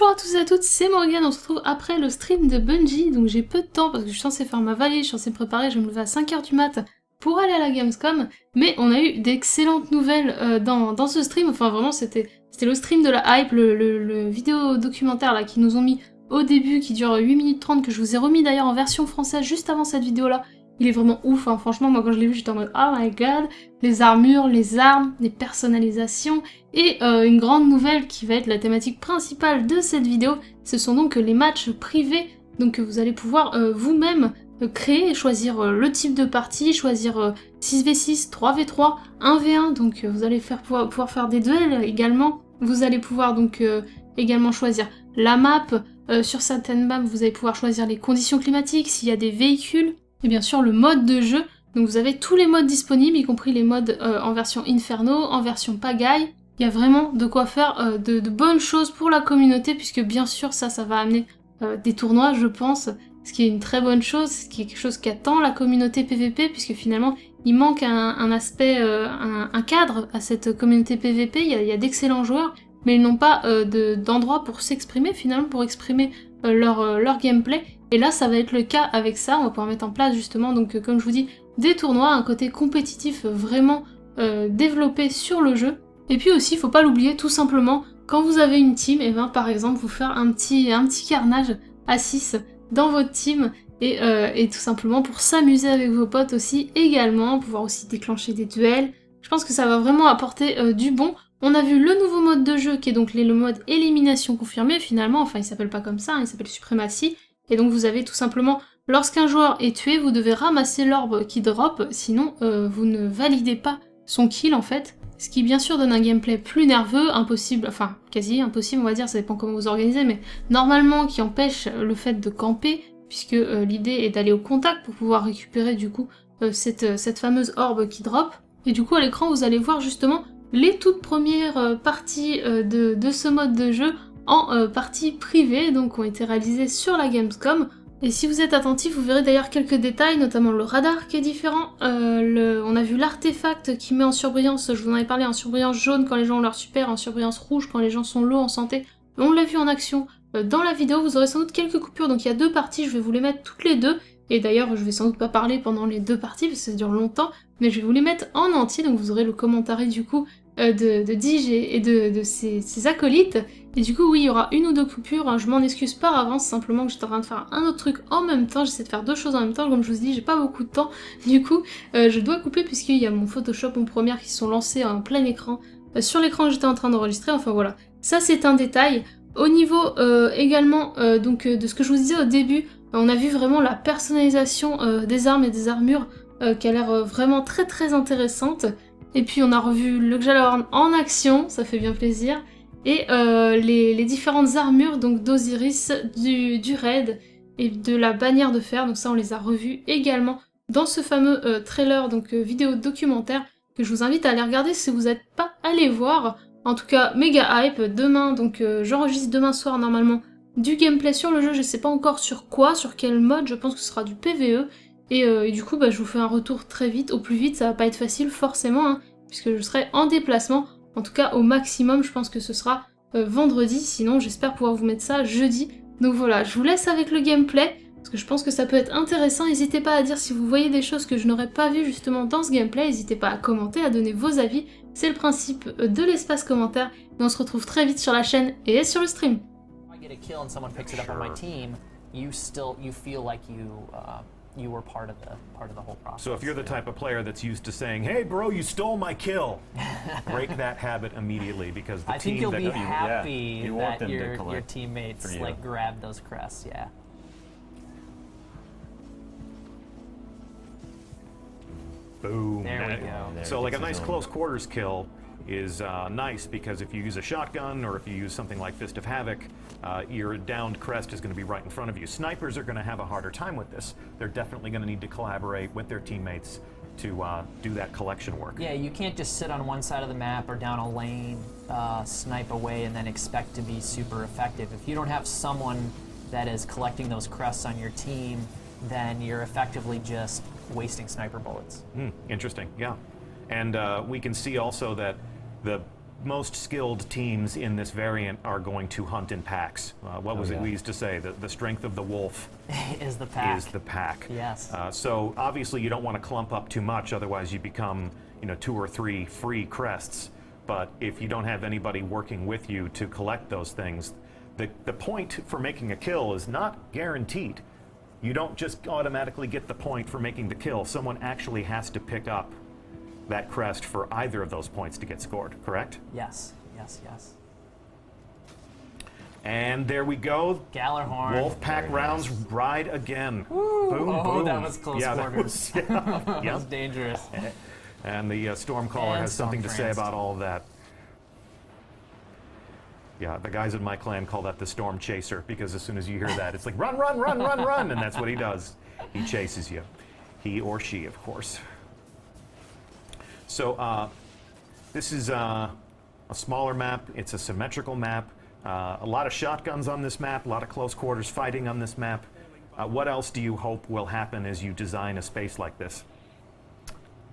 Bonjour à tous et à toutes, c'est Morgane, on se retrouve après le stream de Bungie, donc j'ai peu de temps parce que je suis censée faire ma valise, je suis censée me préparer, je vais me lever à 5h du mat pour aller à la Gamescom, mais on a eu d'excellentes nouvelles dans ce stream, enfin vraiment c'était le stream de la hype, le vidéo documentaire là qu'ils nous ont mis au début, qui dure 8 minutes 30, que je vous ai remis d'ailleurs en version française juste avant cette vidéo là. Il est vraiment ouf, hein. Franchement, moi quand je l'ai vu, j'étais en mode oh my god, les armures, les armes, les personnalisations, et une grande nouvelle qui va être la thématique principale de cette vidéo, ce sont donc les matchs privés, donc vous allez pouvoir vous-même créer, choisir le type de partie, choisir 6v6, 3v3, 1v1, donc vous allez pouvoir faire des duels également, vous allez pouvoir donc également choisir la map, sur certaines maps vous allez pouvoir choisir les conditions climatiques, s'il y a des véhicules, et bien sûr le mode de jeu, donc vous avez tous les modes disponibles, y compris les modes en version Inferno, en version Pagaille. Il y a vraiment de quoi faire de bonnes choses pour la communauté, puisque bien sûr ça va amener des tournois, je pense, ce qui est une très bonne chose, ce qui est quelque chose qu'attend la communauté PVP, puisque finalement il manque un aspect, un cadre à cette communauté PVP, il y a d'excellents joueurs, mais ils n'ont pas d'endroit pour s'exprimer, finalement, pour exprimer leur gameplay. Et là, ça va être le cas avec ça, on va pouvoir mettre en place justement, donc comme je vous dis, des tournois, un côté compétitif vraiment développé sur le jeu. Et puis aussi, faut pas l'oublier, tout simplement, quand vous avez une team, et ben par exemple, vous faire un petit carnage à 6 dans votre team, et tout simplement pour s'amuser avec vos potes aussi, également, pouvoir aussi déclencher des duels. Je pense que ça va vraiment apporter du bon. On a vu le nouveau mode de jeu, qui est donc le mode élimination confirmée, finalement, enfin il s'appelle pas comme ça, hein, il s'appelle suprématie. Et donc vous avez tout simplement, lorsqu'un joueur est tué, vous devez ramasser l'orbe qui drop, sinon vous ne validez pas son kill en fait. Ce qui bien sûr donne un gameplay plus nerveux, impossible, enfin quasi impossible on va dire, ça dépend comment vous organisez, mais normalement qui empêche le fait de camper, puisque l'idée est d'aller au contact pour pouvoir récupérer du coup cette fameuse orbe qui drop. Et du coup à l'écran vous allez voir justement les toutes premières parties de ce mode de jeu en partie privée, donc ont été réalisées sur la Gamescom. Et si vous êtes attentif, vous verrez d'ailleurs quelques détails, notamment le radar qui est différent. On a vu l'artefact qui met en surbrillance, je vous en avais parlé, en surbrillance jaune quand les gens ont leur super, en surbrillance rouge quand les gens sont low en santé. On l'a vu en action dans la vidéo, vous aurez sans doute quelques coupures, donc il y a deux parties, je vais vous les mettre toutes les deux. Et d'ailleurs, je vais sans doute pas parler pendant les deux parties, parce que ça dure longtemps, mais je vais vous les mettre en entier, donc vous aurez le commentaire du coup de Dige et de ses acolytes. Et du coup oui, il y aura une ou deux coupures, hein, je m'en excuse par avance, simplement que j'étais en train de faire un autre truc en même temps, j'essaie de faire deux choses en même temps, comme je vous dis, j'ai pas beaucoup de temps, du coup je dois couper puisqu'il y a mon Photoshop, mon Premiere qui sont lancés en plein écran, sur l'écran que j'étais en train d'enregistrer, enfin voilà. Ça c'est un détail. Au niveau également donc de ce que je vous disais au début, on a vu vraiment la personnalisation des armes et des armures qui a l'air vraiment très très intéressante. Et puis on a revu le Gjallarhorn en action, ça fait bien plaisir. Et les différentes armures donc d'Osiris, du raid et de la bannière de fer, donc ça on les a revues également dans ce fameux trailer, donc vidéo documentaire, que je vous invite à aller regarder si vous n'êtes pas allé voir. En tout cas, méga hype, demain, donc j'enregistre demain soir normalement du gameplay sur le jeu, je sais pas encore sur quoi, sur quel mode, je pense que ce sera du PvE. Et du coup, bah, je vous fais un retour très vite, au plus vite, ça va pas être facile forcément, hein, puisque je serai en déplacement. En tout cas, au maximum, je pense que ce sera vendredi, sinon j'espère pouvoir vous mettre ça jeudi. Donc voilà, je vous laisse avec le gameplay, parce que je pense que ça peut être intéressant. N'hésitez pas à dire si vous voyez des choses que je n'aurais pas vues justement dans ce gameplay, n'hésitez pas à commenter, à donner vos avis, c'est le principe de l'espace commentaire. Et on se retrouve très vite sur la chaîne et sur le stream. You were part of the whole process. So if you're the type of player that's used to saying, "Hey, bro, you stole my kill," break that habit immediately, because the I team think you'll that be happy you that want them your to collect teammates for you. like grab those crests. Yeah. Boom. There we go. So like a nice close quarters kill is nice, because if you use a shotgun or if you use something like Fist of Havoc, your downed crest is going to be right in front of you. Snipers are going to have a harder time with this. They're definitely going to need to collaborate with their teammates to do that collection work. Yeah, you can't just sit on one side of the map or down a lane, snipe away, and then expect to be super effective. If you don't have someone that is collecting those crests on your team, then you're effectively just wasting sniper bullets. Interesting, yeah. And we can see also that the most skilled teams in this variant are going to hunt in packs. What was it we used to say? The strength of the wolf is the pack. Is the pack. Yes. So obviously you don't want to clump up too much, otherwise you become 2 or 3 free crests. But if you don't have anybody working with you to collect those things, the point for making a kill is not guaranteed. You don't just automatically get the point for making the kill. Someone actually has to pick up that crest for either of those points to get scored, correct? Yes, yes, yes. And there we go. Gallarhorn. Wolf pack rounds ride again. Woo. Boom, boom. That was close quarters. That was dangerous. And the Stormcaller has something to say about all of that. Yeah, the guys in my clan call that the Storm Chaser, because as soon as you hear that, it's like, run, run, run, run, run, and that's what he does. He chases you. He or she, of course. So this is a smaller map. It's a symmetrical map. A lot of shotguns on this map, a lot of close quarters fighting on this map. What else do you hope will happen as you design a space like this?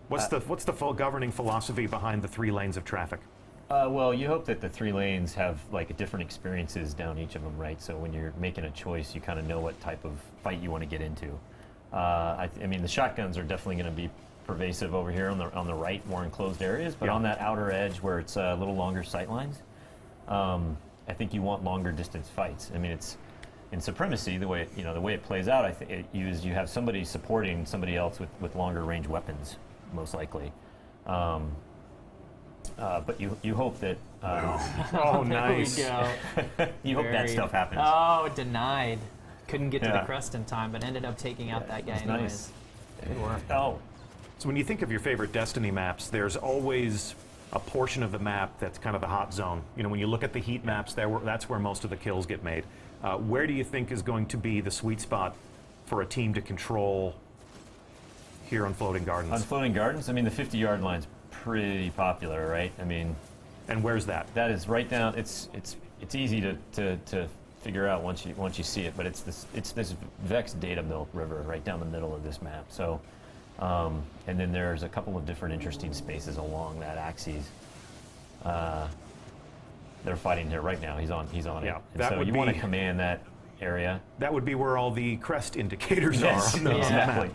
What's the full governing philosophy behind the 3 lanes of traffic? Well, you hope that the 3 lanes have like different experiences down each of them, right? So when you're making a choice, you kind of know what type of fight you want to get into. I mean, the shotguns are definitely going to be pervasive over here on the right, more enclosed areas, but on that outer edge where it's a little longer sight lines, I think you want longer distance fights. I mean, it's in Supremacy, the way it plays out. I think you have somebody supporting somebody else with longer range weapons, most likely. But you hope that. Oh, nice. There we go. You hope that stuff happens. Oh, denied. Couldn't get to the crest in time, but ended up taking out that guy anyways. Nice. Good work. Oh. So when you think of your favorite Destiny maps, there's always a portion of the map that's kind of the hot zone. When you look at the heat maps, that's where most of the kills get made. Where do you think is going to be the sweet spot for a team to control here on Floating Gardens? On Floating Gardens, I mean, the 50-yard line's pretty popular, right? I mean, and where's that? That is right down. It's easy to figure out once you see it, but it's this Vex data milk river right down the middle of this map. So, and then there's a couple of different interesting spaces along that axis. They're fighting here right now. He's on it. And so you want to command that area. That would be where all the crest indicators are on the exactly.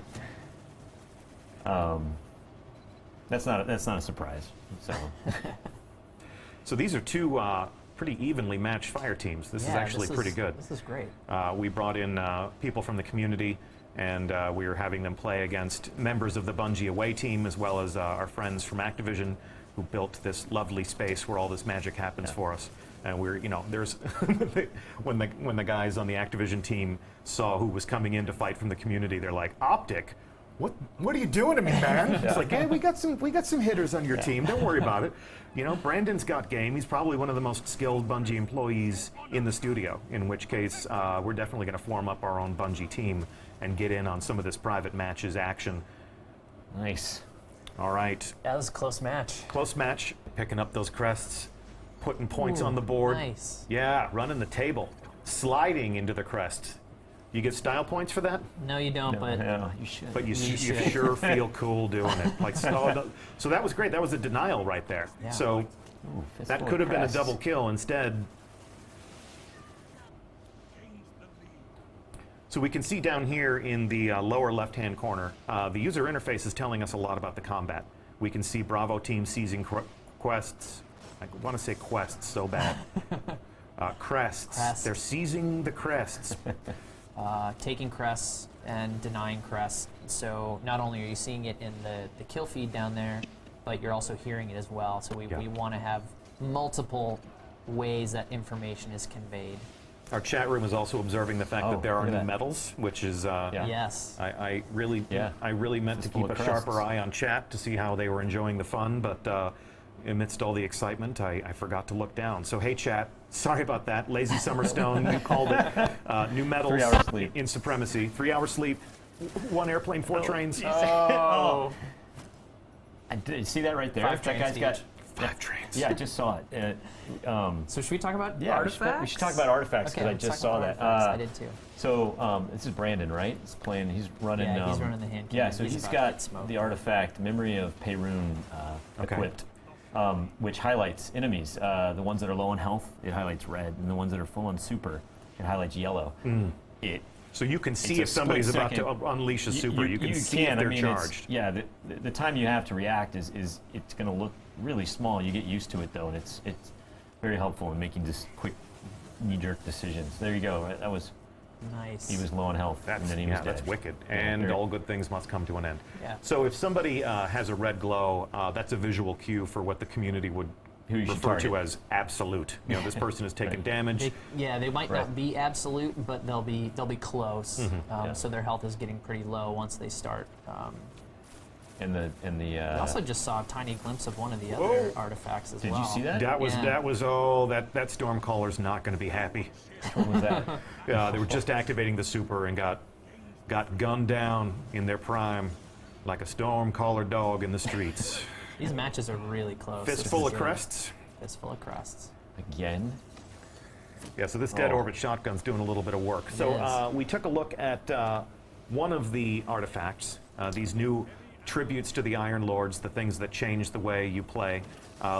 map. That's not a surprise. So, so these are 2 pretty evenly matched fire teams. This is actually pretty good. This is great. We brought in people from the community, and we were having them play against members of the Bungie away team, as well as our friends from Activision, who built this lovely space where all this magic happens for us. And we're, there's when the guys on the Activision team saw who was coming in to fight from the community, they're like, Optic. What are you doing to me, man? It's like, hey, we got some hitters on your team. Don't worry about it. Brandon's got game. He's probably one of the most skilled Bungie employees in the studio. In which case, we're definitely going to form up our own Bungie team and get in on some of this private matches action. Nice. All right. That was a close match. Close match. Picking up those crests, putting points on the board. Nice. Yeah, running the table, sliding into the crest. You get style points for that? No, you don't, but you should. But you sure feel cool doing it. Like so that was great. That was a denial right there. Yeah. So that could have been a double kill instead. So we can see down here in the lower left-hand corner, the user interface is telling us a lot about the combat. We can see Bravo team seizing quests. I want to say quests so bad. Crests. They're seizing the crests. Taking crests and denying crests. So not only are you seeing it in the kill feed down there, but you're also hearing it as well. So we want to have multiple ways that information is conveyed. Our chat room is also observing the fact that there are new medals, which is yes. I really meant to keep a sharper eye on chat to see how they were enjoying the fun, but amidst all the excitement, I forgot to look down. So hey, chat, sorry about that. Lazy Summerstone, you called it. New medals 3 hours sleep in Supremacy. 3 hours sleep, 1 airplane, 4 trains. Oh. Did you see that right there? 5 that guy's got 5 trains. Yeah, I just saw it. So should we talk about artifacts? We should talk about artifacts because I just saw that. I did too. So this is Brandon, right? He's playing. He's running. Yeah, he's running the hand cannon. Yeah, so he's got the artifact Memory of Perun equipped. which highlights enemies. The ones that are low on health, it highlights red, and the ones that are full on super, it highlights yellow. So you can see It's a if somebody's split about to second. unleash a super. You can see if they're charged. Yeah, the time you have to react is it's going to look really small. You get used to it though, and it's very helpful in making just quick knee-jerk decisions. There you go. That was Nice. he was low on health, and then he was dead. That's wicked. Yeah, And very- all good things must come to an end. Yeah. So if somebody has a red glow, that's a visual cue for what the community would Who you should refer to target. as absolute. You know, this person has taken damage. They might Right. not be absolute, but they'll be close. Yeah. So their health is getting pretty low once they start. I also just saw a tiny glimpse of one of the other artifacts as Did well. you see that? That was Yeah. that Stormcaller's not going to be happy. What was that? They were just activating the super and got gunned down in their prime like a Stormcaller dog in the streets. These matches are really close. This Fistful is of a crests. Fistful of crests. Again? Yeah, so this dead Oh. orbit shotgun's doing a little bit of work. It So is. we took a look at one of the artifacts, these new tributes to the Iron Lords, the things that change the way you play.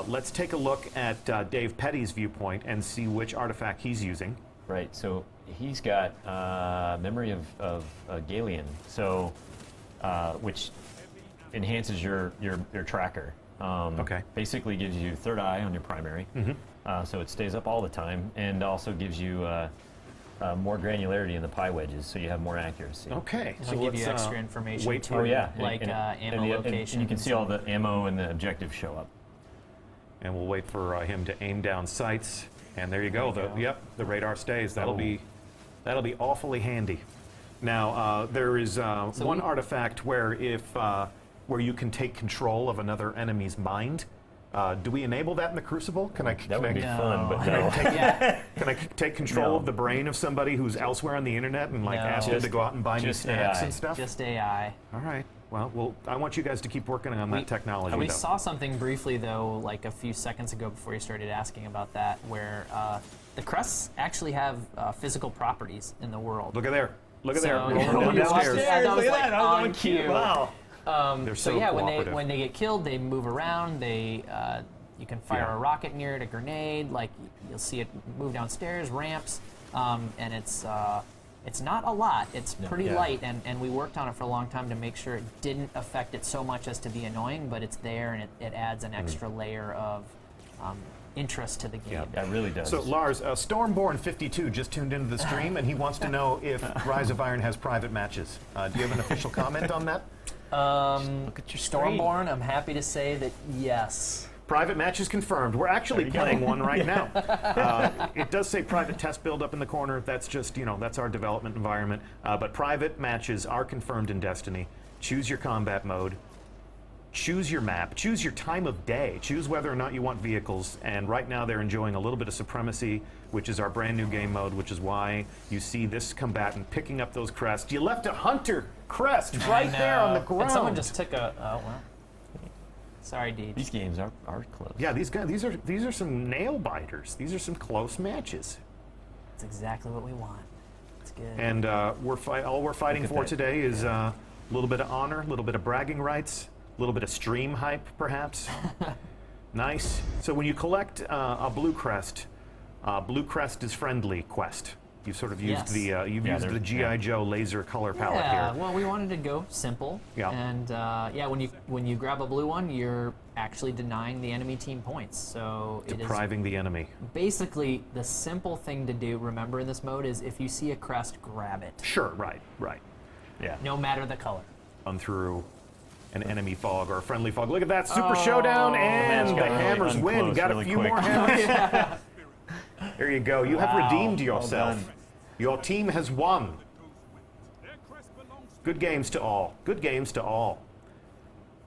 Let's take a look at Dave Petty's viewpoint and see which artifact he's using. Right, so he's got memory of Galeon, so which enhances your tracker. Okay. Basically gives you third eye on your primary, so it stays up all the time, and also gives you more granularity in the pie wedges, so you have more accuracy. Okay, It'll give you let's, extra information wait too, for Oh yeah, like ammo location. and you can see all the ammo and the objectives show up. And we'll wait for him to aim down sights. And there you go. The radar stays. That'll be awfully handy. Now there is one artifact where where you can take control of another enemy's mind. Do we enable that in the Crucible? Can I? That would be No. fun, but no. Can I take control No. of the brain of somebody who's elsewhere on the internet and like No. ask them to Just- go out and buy me just snacks AI. and stuff? Just AI. All right. Well, I want you guys to keep working on that technology. We though. saw something briefly though, like a few seconds ago before you started asking about that, where the crests actually have physical properties in the world. Look at there. Look at there. So, Rolling when down you the watch stairs. it, that was Look at like that, that was on on cue. cue. Wow. They're So so yeah, cooperative. when they get killed, they move around. They you can fire Yeah. a rocket near it, a grenade. Like you'll see it move downstairs, ramps, and it's not a lot. It's pretty Yeah. light, and we worked on it for a long time to make sure it didn't affect it so much as to be annoying. But it's there, and it adds an extra layer of interest to the game. Yeah. Yeah, it really does. So Lars, Stormborn52 just tuned into the stream, and he wants to know if Rise of Iron has private matches. Do you have an official comment on that? Look at your screen. Stormborn, I'm happy to say that yes. Private matches confirmed. We're actually playing one right now. It does say private test build up in the corner. That's just, that's our development environment. But private matches are confirmed in Destiny. Choose your combat mode. Choose your map. Choose your time of day. Choose whether or not you want vehicles. And right now they're enjoying a little bit of Supremacy, which is our brand new game mode, which is why you see this combatant picking up those crests. You left a hunter crest right there on the ground. And someone just took a. Oh well. Sorry, Deej. These games are close. Yeah, these guys. These are some nail biters. These are some close matches. That's exactly what we want. It's good. And all we're fighting Look at for that. today is a little bit of honor, a little bit of bragging rights, a little bit of stream hype, perhaps. Nice. So when you collect a blue crest is friendly quest. You've sort of used Yes. the GI Joe laser color palette yeah, here. well, we wanted to go simple. Yeah. And when you grab a blue one, you're actually denying the enemy team points. So it is Depriving the enemy. basically the simple thing to do. Remember in this mode is if you see a crest, grab it, Sure, right. Yeah. no matter the color. Run through an enemy fog or a friendly fog. Look at that super showdown, and match the got really hammers win. unclose Got a really few quick. more hammers. There you go. You have Wow. redeemed Well yourself. done. Your team has won. Good games to all. Good games to all.